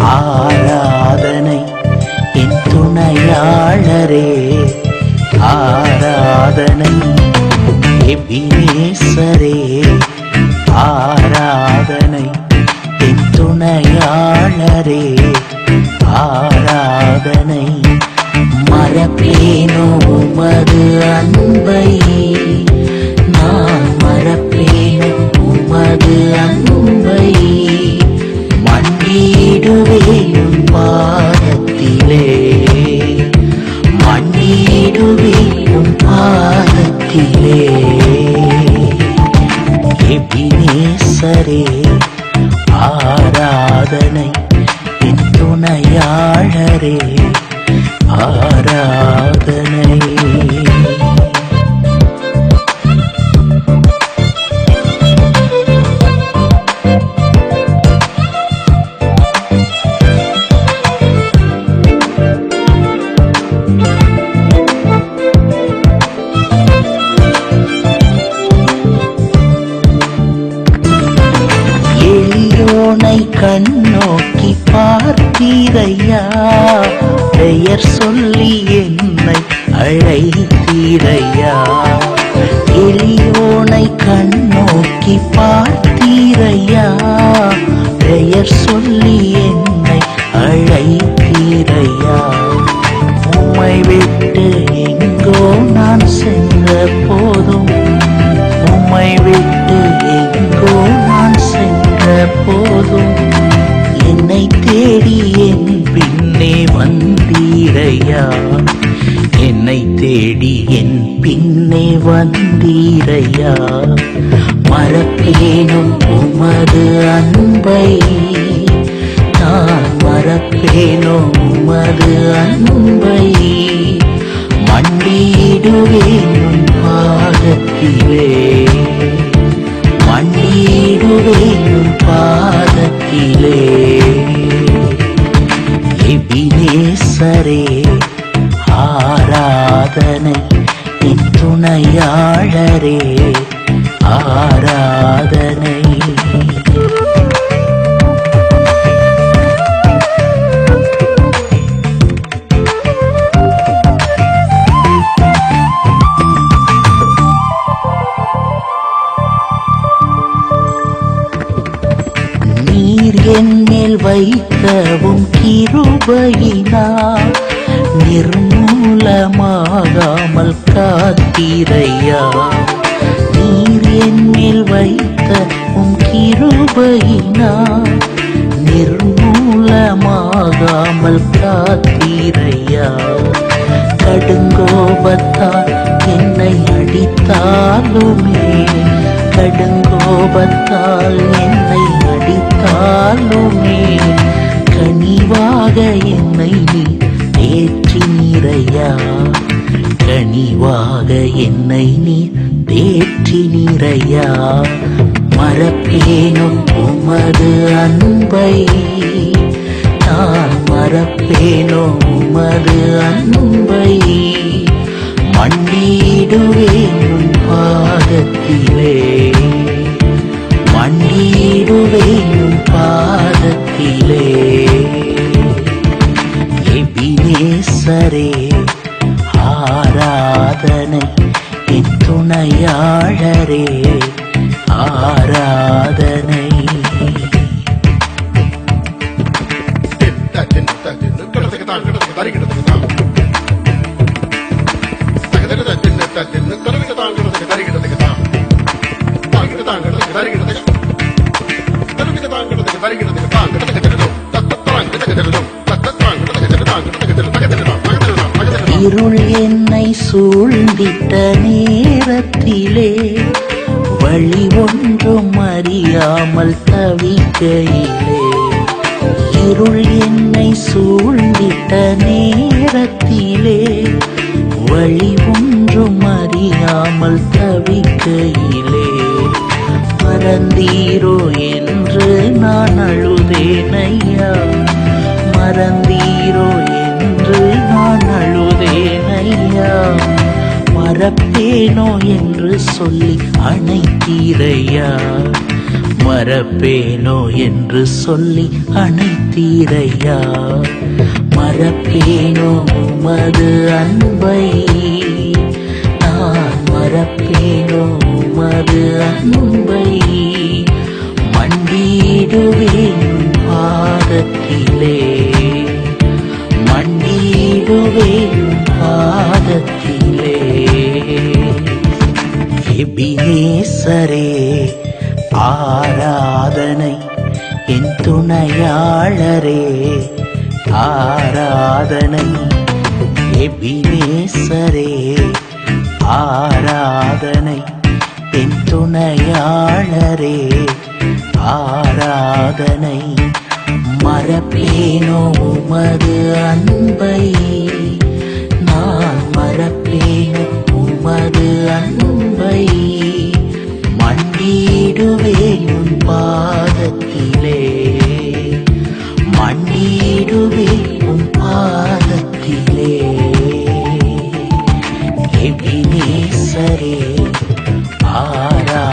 ஆராதனை என் துணையாளரே, ஆராதனை எபினேசரே, ஆராதனை என் துணையாளரே, ஆராதனை மறப்பேனோ உமது அன்பை, நான் மறப்பேனோ உமது அன்பை, மன்னிடுவேன் பாதத்திலே, மன்னிடுவேன் பாதத்திலே. எபினேசரே, ஆராதனை என் துணையாளரே, ஆராதனை. எளியோனை கண்ணோக்கி பார்த்தீரையா, பெயர் சொல்லி என்னை அழைத்தீரையா. எளியோனை கண்ணோக்கி பார்த்தீரையா, பெயர் சொல்லி என்னை அழைத்தீரையா. உம்மை விட்டு எங்கோ நான் சென்ற போதும், உம்மை விட்டு எங்கோ நான் சென்ற போதும், என்னை தேடி என் பின்னே வந்தீரையா, என்னை தேடி என் பின்னே வந்தீரையா. மறப்பேனும் உமது அன்பை, நான் மறப்பேனோ உமது அன்பை, மன்னிடுவேன் பாதத்திலே, மன்னிடுவேன் பாதத்திலே. எபினேசரே, ஆராதனை என் துணையாளரே, ஆராதனை. நீர் என்னில் வைக்கவும் கிருபையினால் நிர்மூலமாகாமல் காத்தீரையா. நீர் என்னில் வைக்கவும் கிருபையினால் நிர்மூலமாகாமல் காத்தீரையா. கடுங்கோபத்தால் என்னை அடித்தாலுமே, கடுங்கோபத்தால் என்னை அடித்தாலுமே, கனிவாக என்னை நீ தேற்றினீரையா, கனிவாக என்னை நீ தேற்றினீரையா. மறப்பேனும் உமது அன்பை, நான் மறப்பேனோ உமது அன்பை, மன்னிடுவேன் பாதத்திலே, மன்னிடுவேன் பாதத்திலே. எபினேசரே, ஆராதனை என் துணையாளரே, ஆராதனை. இருள் என்னை சூழ்ந்திட்ட நேரத்திலே, வழி ஒன்றும் அறியாமல் தவிக்கையிலே, இருள் என்னை சூழ்ந்திட்ட நேரத்திலே, வழி ஒன்றும் அறியாமல் தவிக்கையிலே, மறந்தீரோ என்று நான் அழுதேனையா, மறந்தீரோ என்று நான் அழுதேனையா. மறப்பேனோ என்று சொல்லி அணைத்தீரையா, மறப்பேனோ என்று சொல்லி அணைத்தீரையா. மறப்பேனோ உமது அன்பை, நான் மறப்பேனோ உமது அன்பை. மண்டியிடுவேன் பாதத்திலே, மண்டியிடுவேன் பாதத்திலே. எபினேசரே ஆராதனை, என் துணையாளரே ஆராதனை. எபினேசரே ஆராதனை, என் துணையாளரே ஆராதனை. மறப்பேனோ உமது அன்பை, நான் மறப்பேனோ உமது அன்பை. மண்டியிடுவேன் உன் பாதத்திலே, மண்டியிடுவேன் உன் பாதத்திலே. எபினேசரே ஆரா